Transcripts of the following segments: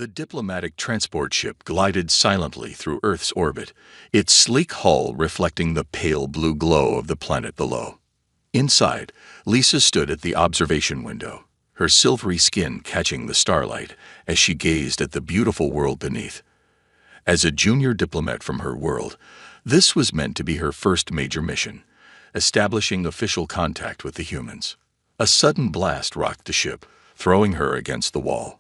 The diplomatic transport ship glided silently through Earth's orbit, its sleek hull reflecting the pale blue glow of the planet below. Inside, Lisa stood at the observation window, her silvery skin catching the starlight as she gazed at the beautiful world beneath. As a junior diplomat from her world, this was meant to be her first major mission, establishing official contact with the humans. A sudden blast rocked the ship, throwing her against the wall.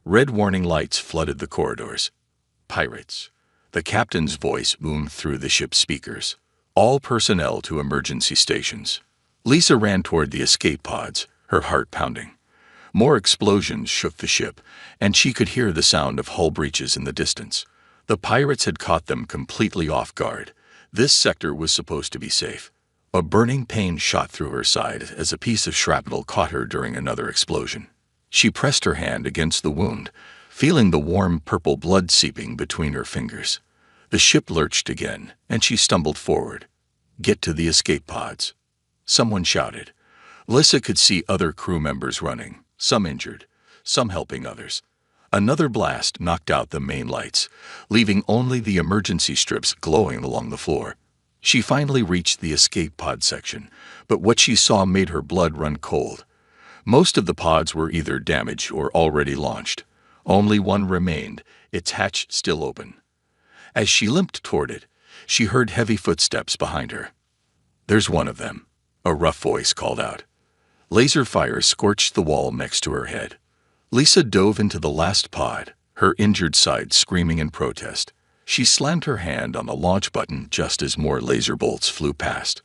Red warning lights flooded the corridors. Pirates. The captain's voice boomed through the ship's speakers. All personnel to emergency stations. Lisa ran toward the escape pods, her heart pounding. More explosions shook the ship, and she could hear the sound of hull breaches in the distance. The pirates had caught them completely off guard. This sector was supposed to be safe. A burning pain shot through her side as a piece of shrapnel caught her during another explosion. She pressed her hand against the wound, feeling the warm purple blood seeping between her fingers. The ship lurched again, and she stumbled forward. "Get to the escape pods," someone shouted. Lisa could see other crew members running, some injured, some helping others. Another blast knocked out the main lights, leaving only the emergency strips glowing along the floor. She finally reached the escape pod section, but what she saw made her blood run cold. Most of the pods were either damaged or already launched. Only one remained, its hatch still open. As she limped toward it, she heard heavy footsteps behind her. "There's one of them," a rough voice called out. Laser fire scorched the wall next to her head. Lisa dove into the last pod, her injured side screaming in protest. She slammed her hand on the launch button just as more laser bolts flew past.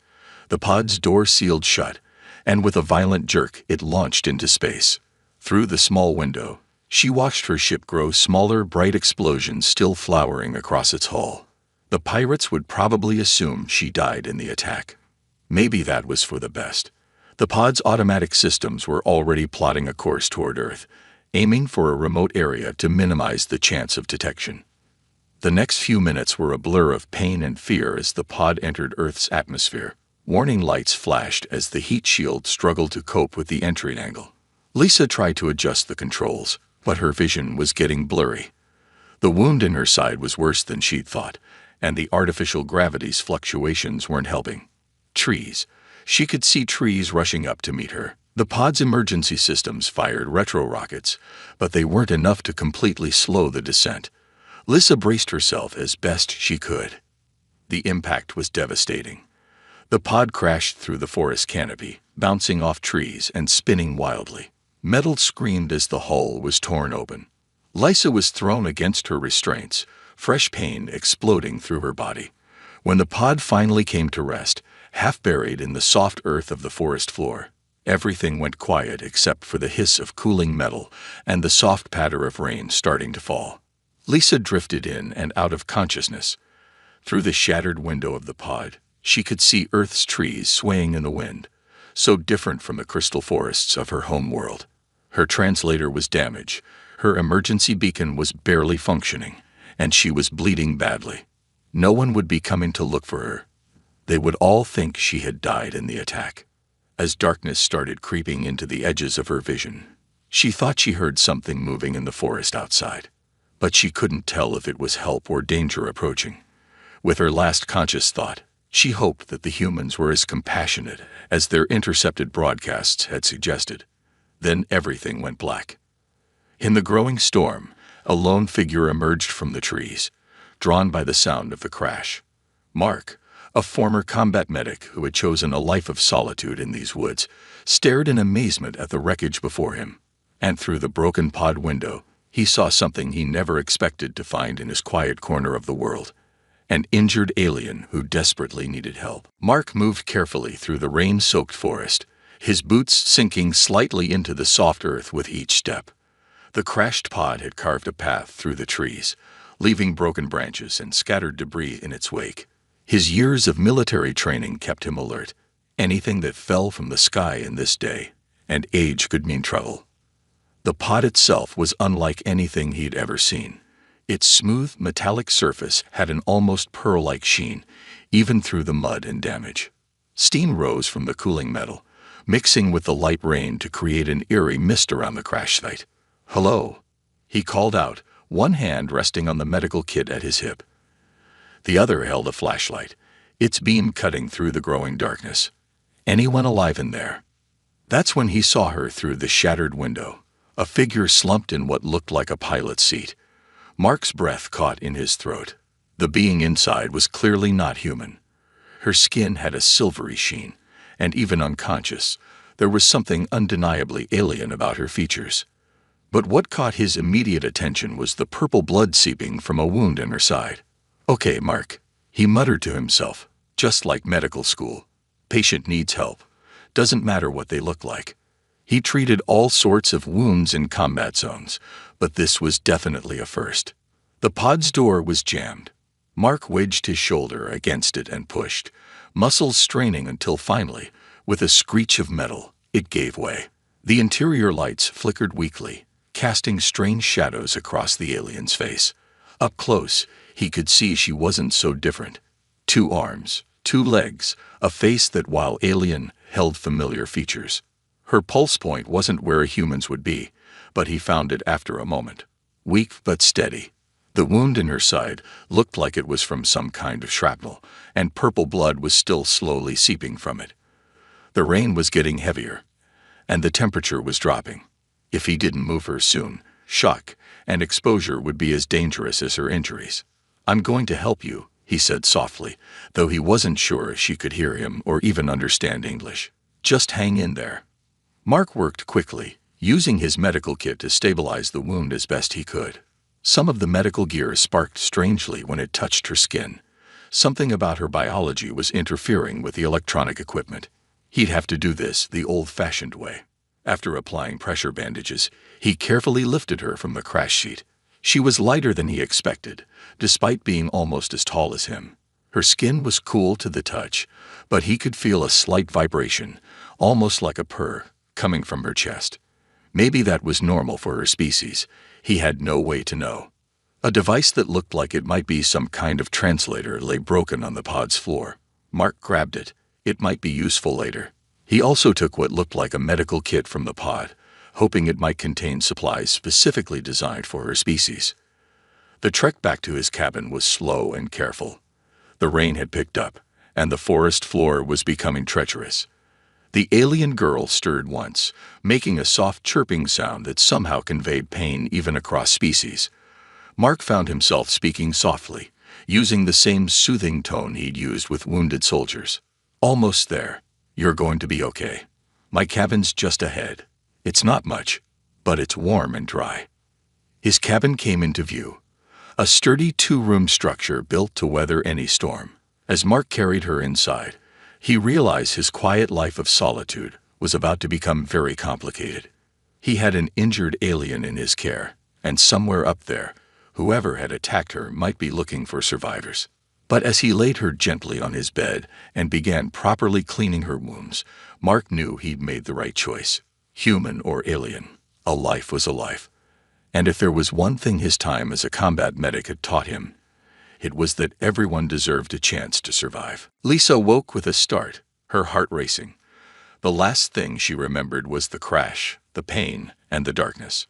The pod's door sealed shut, and with a violent jerk it launched into space. Through the small window, she watched her ship grow smaller, bright explosions still flowering across its hull. The pirates would probably assume she died in the attack. Maybe that was for the best. The pod's automatic systems were already plotting a course toward Earth, aiming for a remote area to minimize the chance of detection. The next few minutes were a blur of pain and fear as the pod entered Earth's atmosphere. Warning lights flashed as the heat shield struggled to cope with the entry angle. Lisa tried to adjust the controls, but her vision was getting blurry. The wound in her side was worse than she'd thought, and the artificial gravity's fluctuations weren't helping. Trees. She could see trees rushing up to meet her. The pod's emergency systems fired retro rockets, but they weren't enough to completely slow the descent. Lisa braced herself as best she could. The impact was devastating. The pod crashed through the forest canopy, bouncing off trees and spinning wildly. Metal screamed as the hull was torn open. Lisa was thrown against her restraints, fresh pain exploding through her body. When the pod finally came to rest, half buried in the soft earth of the forest floor, everything went quiet except for the hiss of cooling metal and the soft patter of rain starting to fall. Lisa drifted in and out of consciousness. Through the shattered window of the pod, she could see Earth's trees swaying in the wind, so different from the crystal forests of her home world. Her translator was damaged, her emergency beacon was barely functioning, and she was bleeding badly. No one would be coming to look for her. They would all think she had died in the attack. As darkness started creeping into the edges of her vision, she thought she heard something moving in the forest outside, but she couldn't tell if it was help or danger approaching. With her last conscious thought, she hoped that the humans were as compassionate as their intercepted broadcasts had suggested. Then everything went black. In the growing storm, a lone figure emerged from the trees, drawn by the sound of the crash. Mark, a former combat medic who had chosen a life of solitude in these woods, stared in amazement at the wreckage before him. And through the broken pod window, he saw something he never expected to find in his quiet corner of the world. An injured alien who desperately needed help. Mark moved carefully through the rain-soaked forest, his boots sinking slightly into the soft earth with each step. The crashed pod had carved a path through the trees, leaving broken branches and scattered debris in its wake. His years of military training kept him alert. Anything that fell from the sky in this day, and age could mean trouble. The pod itself was unlike anything he'd ever seen. Its smooth, metallic surface had an almost pearl-like sheen, even through the mud and damage. Steam rose from the cooling metal, mixing with the light rain to create an eerie mist around the crash site. "Hello," he called out, one hand resting on the medical kit at his hip. The other held a flashlight, its beam cutting through the growing darkness. Anyone alive in there? That's when he saw her through the shattered window, a figure slumped in what looked like a pilot's seat. Mark's breath caught in his throat. The being inside was clearly not human. Her skin had a silvery sheen, and even unconscious, there was something undeniably alien about her features. But what caught his immediate attention was the purple blood seeping from a wound in her side. "Okay, Mark," he muttered to himself, "just like medical school. Patient needs help. Doesn't matter what they look like." He treated all sorts of wounds in combat zones, but this was definitely a first. The pod's door was jammed. Mark wedged his shoulder against it and pushed, muscles straining until finally, with a screech of metal, it gave way. The interior lights flickered weakly, casting strange shadows across the alien's face. Up close, he could see she wasn't so different. 2 arms, 2 legs, a face that, while alien, held familiar features. Her pulse point wasn't where a human's would be, but he found it after a moment. Weak but steady. The wound in her side looked like it was from some kind of shrapnel, and purple blood was still slowly seeping from it. The rain was getting heavier, and the temperature was dropping. If he didn't move her soon, shock and exposure would be as dangerous as her injuries. "I'm going to help you," he said softly, though he wasn't sure if she could hear him or even understand English. "Just hang in there." Mark worked quickly, using his medical kit to stabilize the wound as best he could. Some of the medical gear sparked strangely when it touched her skin. Something about her biology was interfering with the electronic equipment. He'd have to do this the old-fashioned way. After applying pressure bandages, he carefully lifted her from the crash seat. She was lighter than he expected, despite being almost as tall as him. Her skin was cool to the touch, but he could feel a slight vibration, almost like a purr, coming from her chest. Maybe that was normal for her species. He had no way to know. A device that looked like it might be some kind of translator lay broken on the pod's floor. Mark grabbed it. It might be useful later. He also took what looked like a medical kit from the pod, hoping it might contain supplies specifically designed for her species. The trek back to his cabin was slow and careful. The rain had picked up, and the forest floor was becoming treacherous. The alien girl stirred once, making a soft chirping sound that somehow conveyed pain even across species. Mark found himself speaking softly, using the same soothing tone he'd used with wounded soldiers. "Almost there. You're going to be okay. My cabin's just ahead. It's not much, but it's warm and dry." His cabin came into view, a sturdy 2-room structure built to weather any storm. As Mark carried her inside, he realized his quiet life of solitude was about to become very complicated. He had an injured alien in his care, and somewhere up there, whoever had attacked her might be looking for survivors. But as he laid her gently on his bed and began properly cleaning her wounds, Mark knew he'd made the right choice. Human or alien, a life was a life. And if there was one thing his time as a combat medic had taught him, it was that everyone deserved a chance to survive. Lisa woke with a start, her heart racing. The last thing she remembered was the crash, the pain, and the darkness.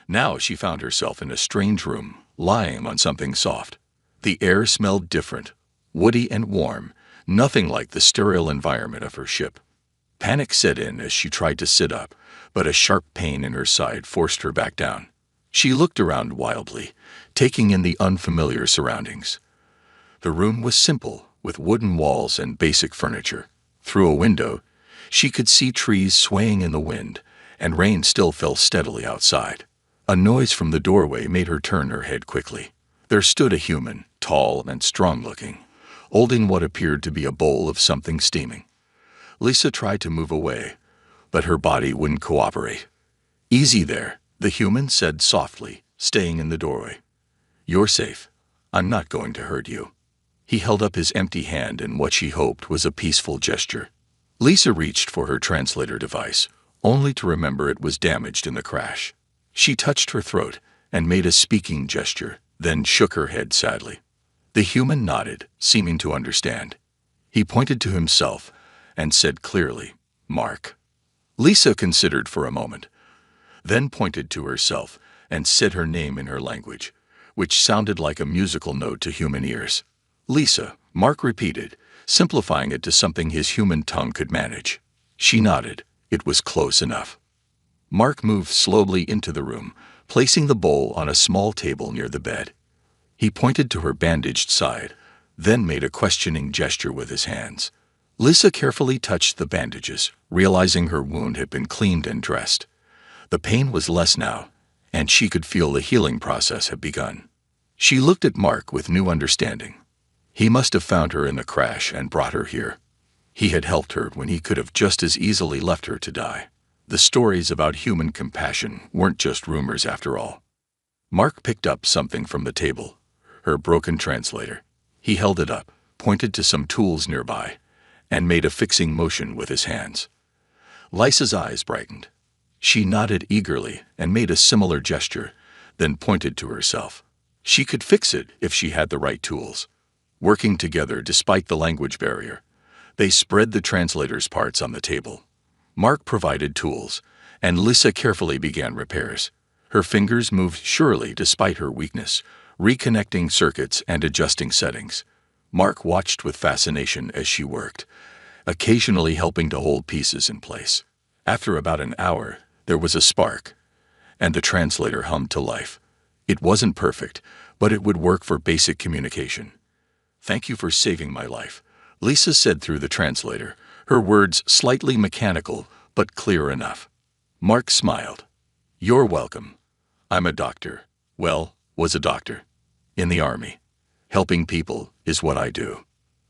Now she found herself in a strange room, lying on something soft. The air smelled different, woody and warm, nothing like the sterile environment of her ship. Panic set in as she tried to sit up, but a sharp pain in her side forced her back down. She looked around wildly, taking in the unfamiliar surroundings. The room was simple, with wooden walls and basic furniture. Through a window, she could see trees swaying in the wind, and rain still fell steadily outside. A noise from the doorway made her turn her head quickly. There stood a human, tall and strong-looking, holding what appeared to be a bowl of something steaming. Lisa tried to move away, but her body wouldn't cooperate. "Easy there," the human said softly, staying in the doorway. "You're safe. I'm not going to hurt you." He held up his empty hand in what she hoped was a peaceful gesture. Lisa reached for her translator device, only to remember it was damaged in the crash. She touched her throat and made a speaking gesture, then shook her head sadly. The human nodded, seeming to understand. He pointed to himself and said clearly, "Mark." Lisa considered for a moment, then pointed to herself and said her name in her language. which sounded like a musical note to human ears. "Lisa," Mark repeated, simplifying it to something his human tongue could manage. She nodded. It was close enough. Mark moved slowly into the room, placing the bowl on a small table near the bed. He pointed to her bandaged side, then made a questioning gesture with his hands. Lisa carefully touched the bandages, realizing her wound had been cleaned and dressed. The pain was less now, and she could feel the healing process had begun. She looked at Mark with new understanding. He must have found her in the crash and brought her here. He had helped her when he could have just as easily left her to die. The stories about human compassion weren't just rumors after all. Mark picked up something from the table, her broken translator. He held it up, pointed to some tools nearby, and made a fixing motion with his hands. Lisa's eyes brightened. She nodded eagerly and made a similar gesture, then pointed to herself. She could fix it if she had the right tools. Working together despite the language barrier, they spread the translator's parts on the table. Mark provided tools, and Lisa carefully began repairs. Her fingers moved surely despite her weakness, reconnecting circuits and adjusting settings. Mark watched with fascination as she worked, occasionally helping to hold pieces in place. After about an hour, there was a spark, and the translator hummed to life. It wasn't perfect, but it would work for basic communication. "Thank you for saving my life," Lisa said through the translator, her words slightly mechanical but clear enough. Mark smiled. "You're welcome. I'm a doctor. Well, was a doctor. In the army. Helping people is what I do."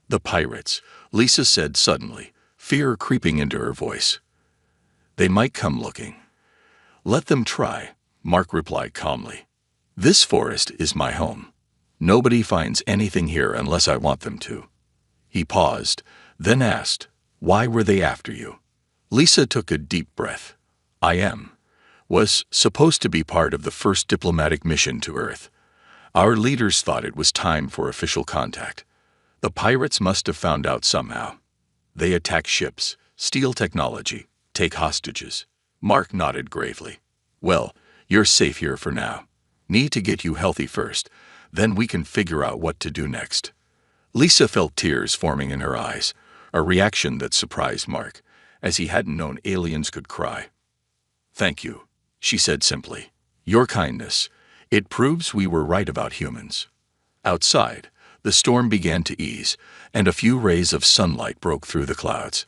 "The pirates," Lisa said suddenly, fear creeping into her voice. "They might come looking." "Let them try," Mark replied calmly. "This forest is my home. Nobody finds anything here unless I want them to." He paused, then asked, "Why were they after you?" Lisa took a deep breath. Was supposed to be part of the first diplomatic mission to Earth. Our leaders thought it was time for official contact. The pirates must have found out somehow. They attack ships, steal technology, take hostages. Mark nodded gravely. "Well, you're safe here for now. Need to get you healthy first, then we can figure out what to do next." Lisa felt tears forming in her eyes, a reaction that surprised Mark, as he hadn't known aliens could cry. "Thank you," she said simply. "Your kindness. It proves we were right about humans." Outside, the storm began to ease, and a few rays of sunlight broke through the clouds.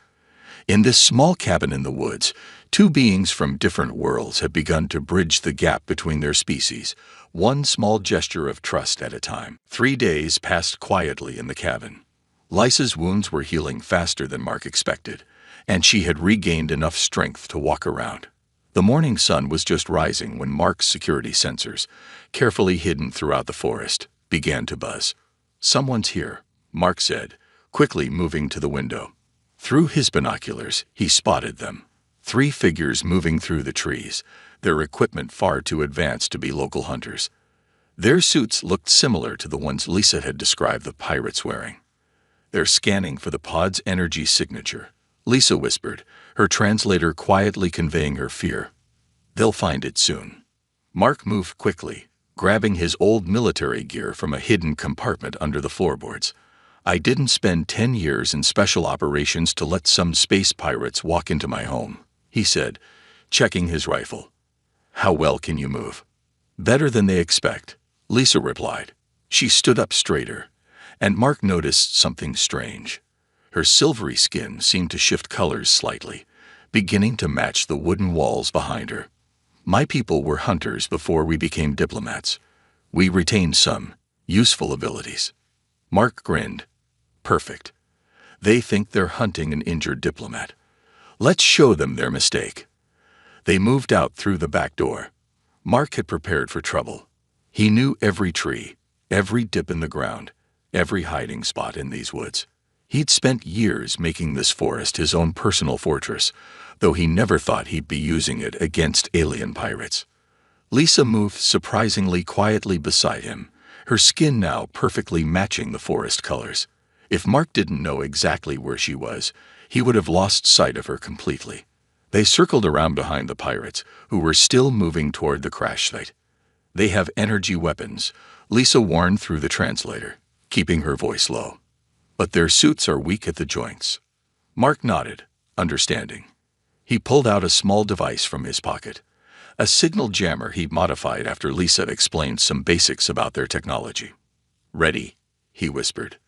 In this small cabin in the woods, two beings from different worlds had begun to bridge the gap between their species, one small gesture of trust at a time. 3 days passed quietly in the cabin. Lisa's wounds were healing faster than Mark expected, and she had regained enough strength to walk around. The morning sun was just rising when Mark's security sensors, carefully hidden throughout the forest, began to buzz. "Someone's here," Mark said, quickly moving to the window. Through his binoculars, he spotted them. 3 figures moving through the trees, their equipment far too advanced to be local hunters. Their suits looked similar to the ones Lisa had described the pirates wearing. "They're scanning for the pod's energy signature," Lisa whispered, her translator quietly conveying her fear. "They'll find it soon." Mark moved quickly, grabbing his old military gear from a hidden compartment under the floorboards. "I didn't spend 10 years in special operations to let some space pirates walk into my home," he said, checking his rifle. "How well can you move?" "Better than they expect," Lisa replied. She stood up straighter, and Mark noticed something strange. Her silvery skin seemed to shift colors slightly, beginning to match the wooden walls behind her. "My people were hunters before we became diplomats. We retained some useful abilities." Mark grinned. "Perfect. They think they're hunting an injured diplomat. Let's show them their mistake." They moved out through the back door. Mark had prepared for trouble. He knew every tree, every dip in the ground, every hiding spot in these woods. He'd spent years making this forest his own personal fortress, though he never thought he'd be using it against alien pirates. Lisa moved surprisingly quietly beside him, her skin now perfectly matching the forest colors. If Mark didn't know exactly where she was, he would have lost sight of her completely. They circled around behind the pirates, who were still moving toward the crash site. They have energy weapons, Lisa warned through the translator, keeping her voice low. But their suits are weak at the joints. Mark nodded, understanding. He pulled out a small device from his pocket, a signal jammer he'd modified after Lisa explained some basics about their technology. "Ready," he whispered.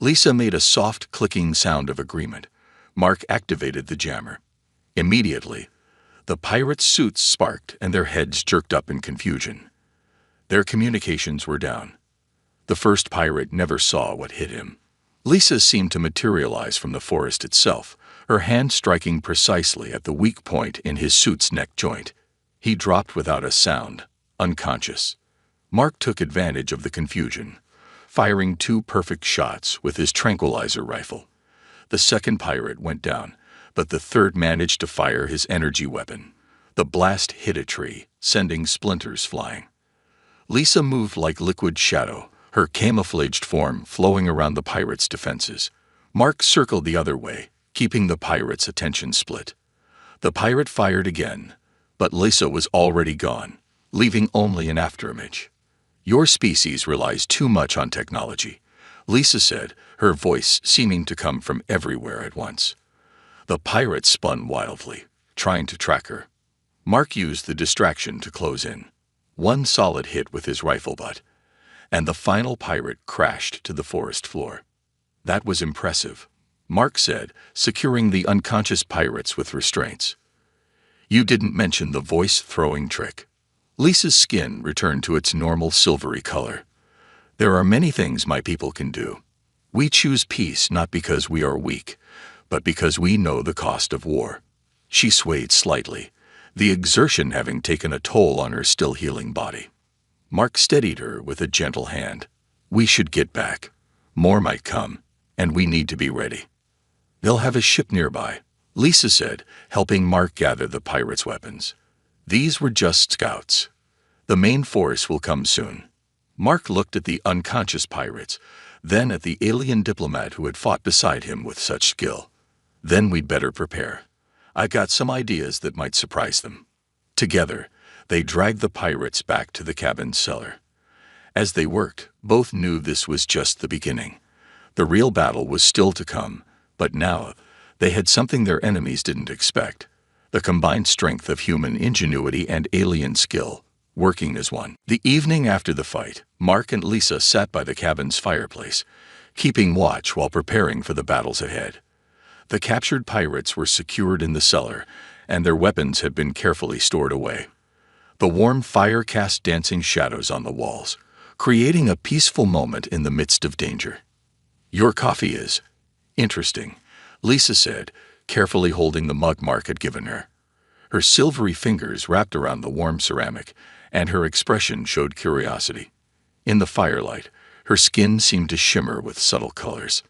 Lisa made a soft clicking sound of agreement. Mark activated the jammer. Immediately, the pirates' suits sparked and their heads jerked up in confusion. Their communications were down. The first pirate never saw what hit him. Lisa seemed to materialize from the forest itself, her hand striking precisely at the weak point in his suit's neck joint. He dropped without a sound, unconscious. Mark took advantage of the confusion, firing 2 perfect shots with his tranquilizer rifle. The second pirate went down, but the third managed to fire his energy weapon. The blast hit a tree, sending splinters flying. Lisa moved like liquid shadow, her camouflaged form flowing around the pirates' defenses. Mark circled the other way, keeping the pirates' attention split. The pirate fired again, but Lisa was already gone, leaving only an afterimage. "Your species relies too much on technology," Lisa said, her voice seeming to come from everywhere at once. The pirate spun wildly, trying to track her. Mark used the distraction to close in. One solid hit with his rifle butt, and the final pirate crashed to the forest floor. "That was impressive," Mark said, securing the unconscious pirates with restraints. "You didn't mention the voice-throwing trick." Lisa's skin returned to its normal silvery color. "There are many things my people can do. We choose peace not because we are weak, but because we know the cost of war." She swayed slightly, the exertion having taken a toll on her still healing body. Mark steadied her with a gentle hand. "We should get back. More might come, and we need to be ready." "They'll have a ship nearby," Lisa said, helping Mark gather the pirates' weapons. "These were just scouts. The main force will come soon." Mark looked at the unconscious pirates, then at the alien diplomat who had fought beside him with such skill. "Then we'd better prepare. I've got some ideas that might surprise them." Together, they dragged the pirates back to the cabin's cellar. As they worked, both knew this was just the beginning. The real battle was still to come, but now they had something their enemies didn't expect: the combined strength of human ingenuity and alien skill, working as one. The evening after the fight, Mark and Lisa sat by the cabin's fireplace, keeping watch while preparing for the battles ahead. The captured pirates were secured in the cellar, and their weapons had been carefully stored away. The warm fire cast dancing shadows on the walls, creating a peaceful moment in the midst of danger. "Your coffee is interesting," Lisa said, carefully holding the mug Mark had given her. Her silvery fingers wrapped around the warm ceramic, and her expression showed curiosity. In the firelight, her skin seemed to shimmer with subtle colors.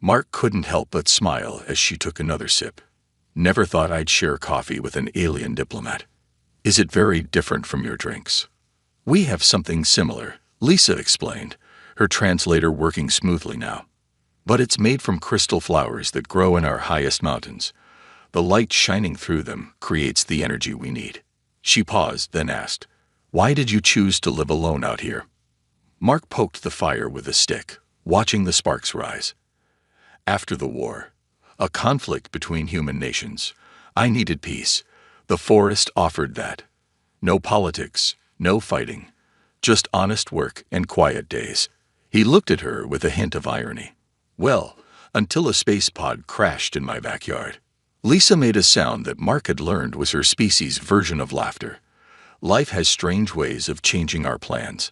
Mark couldn't help but smile as she took another sip. "Never thought I'd share coffee with an alien diplomat. Is it very different from your drinks?" "We have something similar," Lisa explained, her translator working smoothly now. "But it's made from crystal flowers that grow in our highest mountains. The light shining through them creates the energy we need." She paused, then asked, "Why did you choose to live alone out here?" Mark poked the fire with a stick, watching the sparks rise. "After the war, a conflict between human nations, I needed peace. The forest offered that. No politics, no fighting, just honest work and quiet days." He looked at her with a hint of irony. "Well, until a space pod crashed in my backyard." Lisa made a sound that Mark had learned was her species' version of laughter. "Life has strange ways of changing our plans.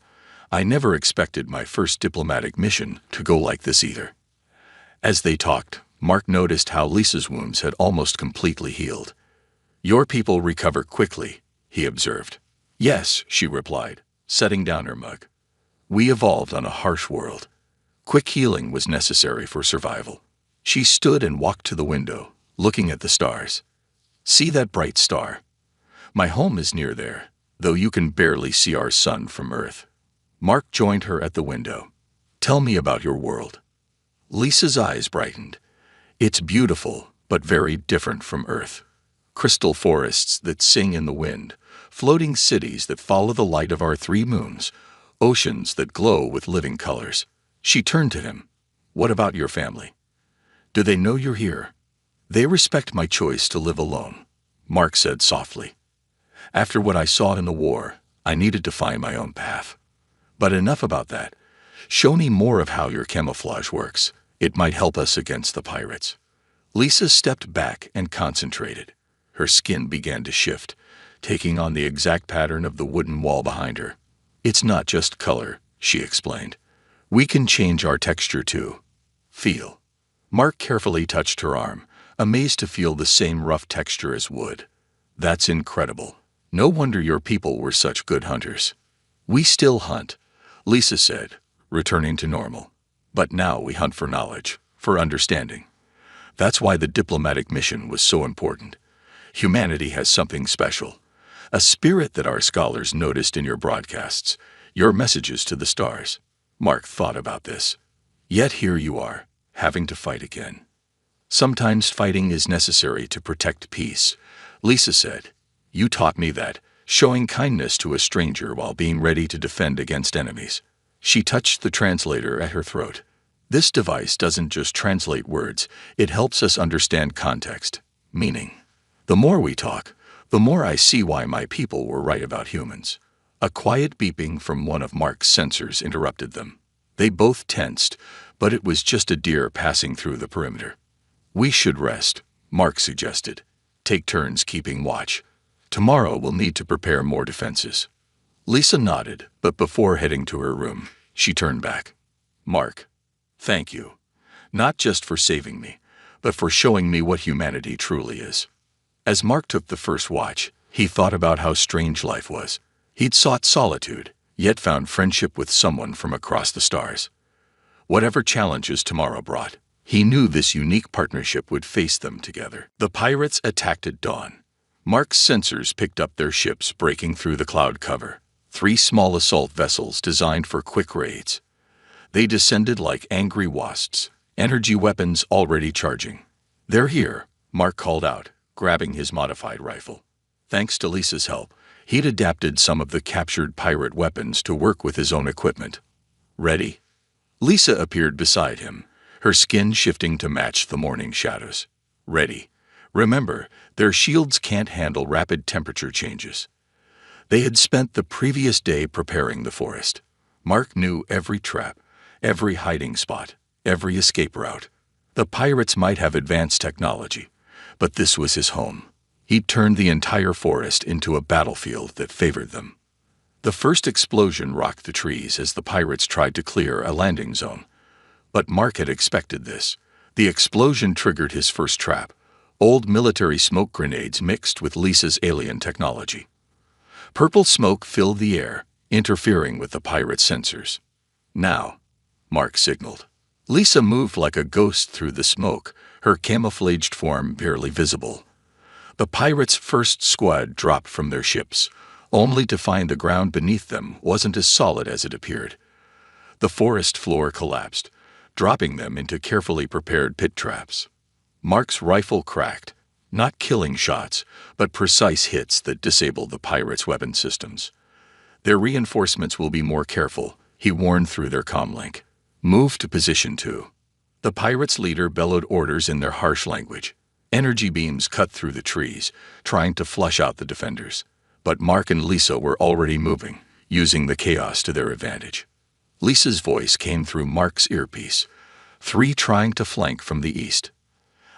I never expected my first diplomatic mission to go like this either." As they talked, Mark noticed how Lisa's wounds had almost completely healed. "Your people recover quickly," he observed. "Yes," she replied, setting down her mug. "We evolved on a harsh world. Quick healing was necessary for survival." She stood and walked to the window, looking at the stars. "See that bright star? My home is near there, though you can barely see our sun from Earth." Mark joined her at the window. "Tell me about your world." Lisa's eyes brightened. "It's beautiful, but very different from Earth. Crystal forests that sing in the wind, floating cities that follow the light of our 3 moons, oceans that glow with living colors. She turned to him. What about your family? Do they know you're here? They respect my choice to live alone, Mark said softly. After what I saw in the war, I needed to find my own path. But enough about that. Show me more of how your camouflage works. It might help us against the pirates. Lisa stepped back and concentrated. Her skin began to shift, taking on the exact pattern of the wooden wall behind her. It's not just color, she explained. We can change our texture too. Feel. Mark carefully touched her arm, amazed to feel the same rough texture as wood. That's incredible. No wonder your people were such good hunters. We still hunt, Lisa said, returning to normal. But now we hunt for knowledge, for understanding. That's why the diplomatic mission was so important. Humanity has something special, a spirit that our scholars noticed in your broadcasts, your messages to the stars. Mark thought about this. Yet here you are, having to fight again. Sometimes fighting is necessary to protect peace, Lisa said. You taught me that, showing kindness to a stranger while being ready to defend against enemies. She touched the translator at her throat. This device doesn't just translate words, it helps us understand context, meaning. The more we talk, the more I see why my people were right about humans. A quiet beeping from one of Mark's sensors interrupted them. They both tensed, but it was just a deer passing through the perimeter. We should rest, Mark suggested. Take turns keeping watch. Tomorrow we'll need to prepare more defenses. Lisa nodded, but before heading to her room, she turned back. Mark, thank you. Not just for saving me, but for showing me what humanity truly is. As Mark took the first watch, he thought about how strange life was. He'd sought solitude, yet found friendship with someone from across the stars. Whatever challenges tomorrow brought, he knew this unique partnership would face them together. The pirates attacked at dawn. Mark's sensors picked up their ships breaking through the cloud cover, 3 small assault vessels designed for quick raids. They descended like angry wasps, energy weapons already charging. They're here, Mark called out, grabbing his modified rifle. Thanks to Lisa's help, he'd adapted some of the captured pirate weapons to work with his own equipment. Ready? Lisa appeared beside him, her skin shifting to match the morning shadows. Ready. Remember, their shields can't handle rapid temperature changes. They had spent the previous day preparing the forest. Mark knew every trap, every hiding spot, every escape route. The pirates might have advanced technology, but this was his home. He'd turned the entire forest into a battlefield that favored them. The first explosion rocked the trees as the pirates tried to clear a landing zone. But Mark had expected this. The explosion triggered his first trap, old military smoke grenades mixed with Lisa's alien technology. Purple smoke filled the air, interfering with the pirate sensors. Now, Mark signaled. Lisa moved like a ghost through the smoke, her camouflaged form barely visible. The pirates' first squad dropped from their ships, only to find the ground beneath them wasn't as solid as it appeared. The forest floor collapsed, dropping them into carefully prepared pit traps. Mark's rifle cracked, not killing shots, but precise hits that disabled the pirates' weapon systems. Their reinforcements will be more careful, he warned through their comlink. Move to position 2. The pirates' leader bellowed orders in their harsh language. Energy beams cut through the trees, trying to flush out the defenders. But Mark and Lisa were already moving, using the chaos to their advantage. Lisa's voice came through Mark's earpiece. 3 trying to flank from the east.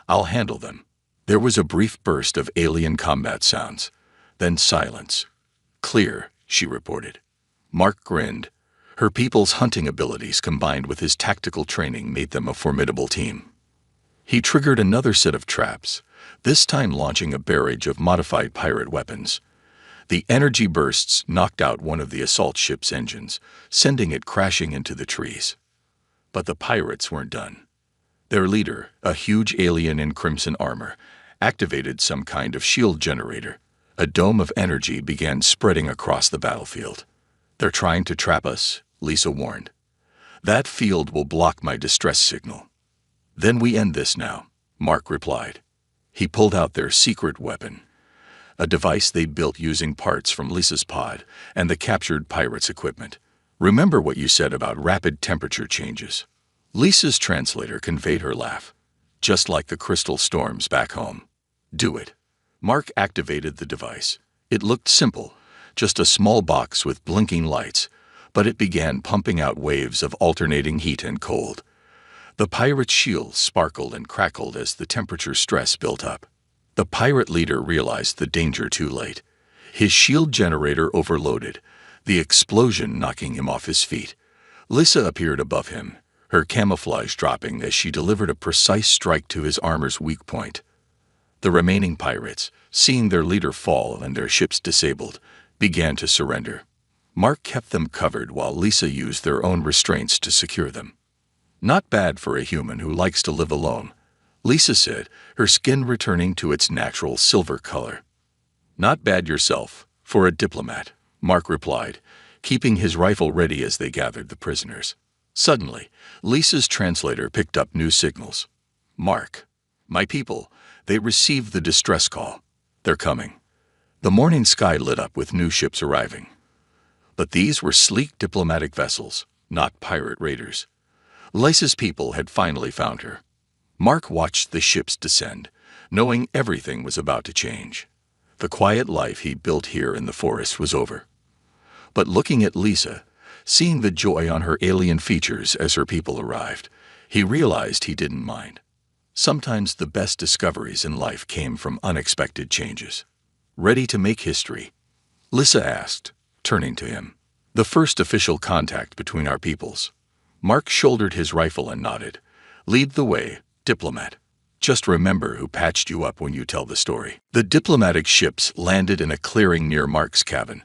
I'll handle them. There was a brief burst of alien combat sounds, then silence. Clear, she reported. Mark grinned. Her people's hunting abilities combined with his tactical training made them a formidable team. He triggered another set of traps, this time launching a barrage of modified pirate weapons. The energy bursts knocked out one of the assault ship's engines, sending it crashing into the trees. But the pirates weren't done. Their leader, a huge alien in crimson armor, activated some kind of shield generator. A dome of energy began spreading across the battlefield. They're trying to trap us, Lisa warned. That field will block my distress signal. Then we end this now, Mark replied. He pulled out their secret weapon, a device they built using parts from Lisa's pod and the captured pirates' equipment. Remember what you said about rapid temperature changes? Lisa's translator conveyed her laugh. Just like the crystal storms back home. Do it. Mark activated the device. It looked simple, just a small box with blinking lights, but it began pumping out waves of alternating heat and cold. The pirate's shields sparkled and crackled as the temperature stress built up. The pirate leader realized the danger too late. His shield generator overloaded, the explosion knocking him off his feet. Lisa appeared above him, her camouflage dropping as she delivered a precise strike to his armor's weak point. The remaining pirates, seeing their leader fall and their ships disabled, began to surrender. Mark kept them covered while Lisa used their own restraints to secure them. Not bad for a human who likes to live alone, Lisa said, her skin returning to its natural silver color. Not bad yourself, for a diplomat, Mark replied, keeping his rifle ready as they gathered the prisoners. Suddenly, Lisa's translator picked up new signals. Mark, my people, they received the distress call. They're coming. The morning sky lit up with new ships arriving. But these were sleek diplomatic vessels, not pirate raiders. Lisa's people had finally found her. Mark watched the ships descend, knowing everything was about to change. The quiet life he built here in the forest was over. But looking at Lisa, seeing the joy on her alien features as her people arrived, he realized he didn't mind. Sometimes the best discoveries in life came from unexpected changes. Ready to make history? Lisa asked, turning to him. The first official contact between our peoples. Mark shouldered his rifle and nodded. Lead the way, diplomat. Just remember who patched you up when you tell the story. The diplomatic ships landed in a clearing near Mark's cabin,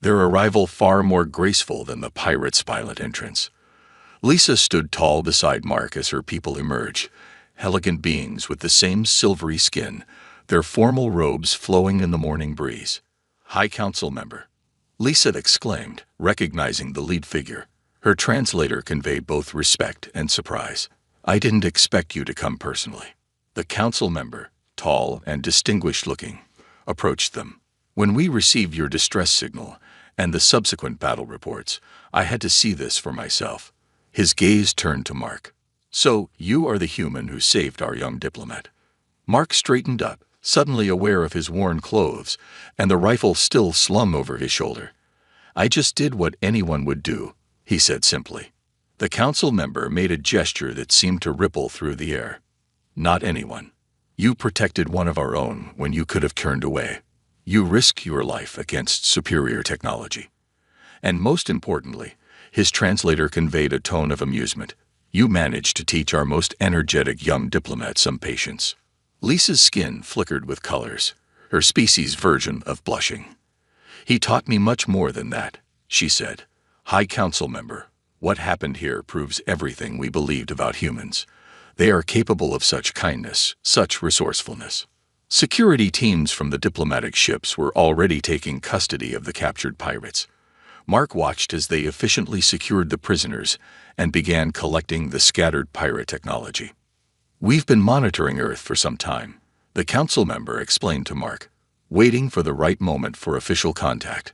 their arrival far more graceful than the pirates' violent entrance. Lisa stood tall beside Mark as her people emerged, elegant beings with the same silvery skin, their formal robes flowing in the morning breeze. High Council member, Lisa exclaimed, recognizing the lead figure. Her translator conveyed both respect and surprise. I didn't expect you to come personally. The council member, tall and distinguished-looking, approached them. When we received your distress signal and the subsequent battle reports, I had to see this for myself. His gaze turned to Mark. So, you are the human who saved our young diplomat. Mark straightened up, suddenly aware of his worn clothes and the rifle still slung over his shoulder. I just did what anyone would do, he said simply. The council member made a gesture that seemed to ripple through the air. Not anyone. You protected one of our own when you could have turned away. You risked your life against superior technology. And most importantly, his translator conveyed a tone of amusement. You managed to teach our most energetic young diplomat some patience. Lisa's skin flickered with colors, her species' version of blushing. He taught me much more than that, she said. High Council member, what happened here proves everything we believed about humans. They are capable of such kindness, such resourcefulness. Security teams from the diplomatic ships were already taking custody of the captured pirates. Mark watched as they efficiently secured the prisoners and began collecting the scattered pirate technology. We've been monitoring Earth for some time, the council member explained to Mark, waiting for the right moment for official contact.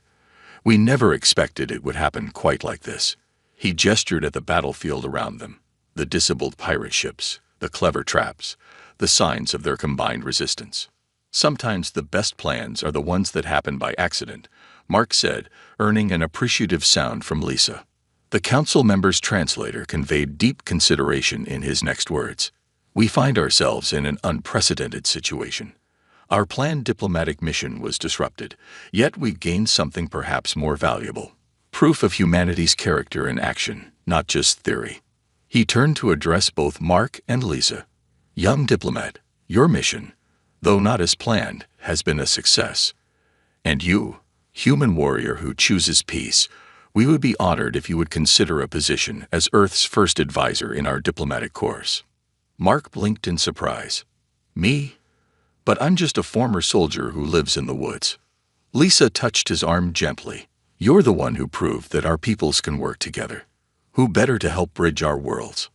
We never expected it would happen quite like this. He gestured at the battlefield around them, the disabled pirate ships, the clever traps, the signs of their combined resistance. Sometimes the best plans are the ones that happen by accident, Mark said, earning an appreciative sound from Lisa. The council member's translator conveyed deep consideration in his next words. We find ourselves in an unprecedented situation. Our planned diplomatic mission was disrupted, yet we gained something perhaps more valuable. Proof of humanity's character in action, not just theory. He turned to address both Mark and Lisa. Young diplomat, your mission, though not as planned, has been a success. And you, human warrior who chooses peace, we would be honored if you would consider a position as Earth's first advisor in our diplomatic course. Mark blinked in surprise. Me? But I'm just a former soldier who lives in the woods. Lisa touched his arm gently. You're the one who proved that our peoples can work together. Who better to help bridge our worlds?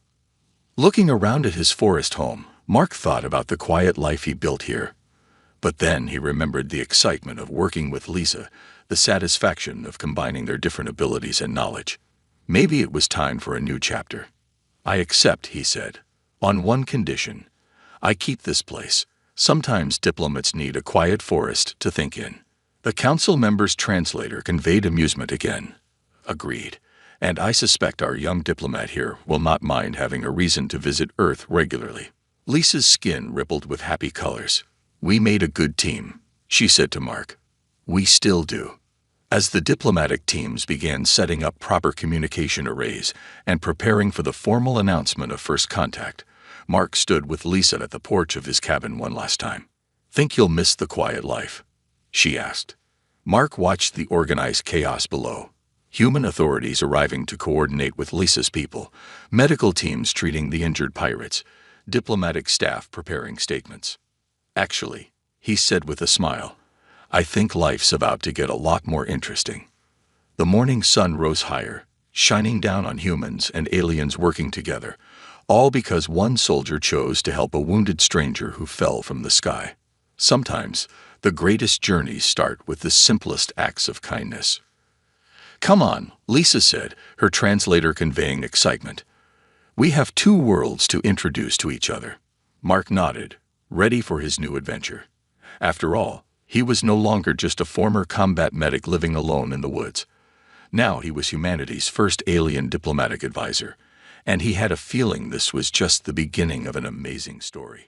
Looking around at his forest home, Mark thought about the quiet life he built here. But then he remembered the excitement of working with Lisa, the satisfaction of combining their different abilities and knowledge. Maybe it was time for a new chapter. "I accept," he said, "on one condition. I keep this place. Sometimes diplomats need a quiet forest to think in." The council member's translator conveyed amusement again. "Agreed. And I suspect our young diplomat here will not mind having a reason to visit Earth regularly." Lisa's skin rippled with happy colors. "We made a good team," she said to Mark. "We still do." As the diplomatic teams began setting up proper communication arrays and preparing for the formal announcement of first contact, Mark stood with Lisa at the porch of his cabin one last time. "Think you'll miss the quiet life?" she asked. Mark watched the organized chaos below. Human authorities arriving to coordinate with Lisa's people, medical teams treating the injured pirates, diplomatic staff preparing statements. "Actually," he said with a smile, "I think life's about to get a lot more interesting." The morning sun rose higher, shining down on humans and aliens working together, all because one soldier chose to help a wounded stranger who fell from the sky. Sometimes, the greatest journeys start with the simplest acts of kindness. "Come on," Lisa said, her translator conveying excitement. "We have two worlds to introduce to each other." Mark nodded, ready for his new adventure. After all, he was no longer just a former combat medic living alone in the woods. Now he was humanity's first alien diplomatic advisor, and he had a feeling this was just the beginning of an amazing story.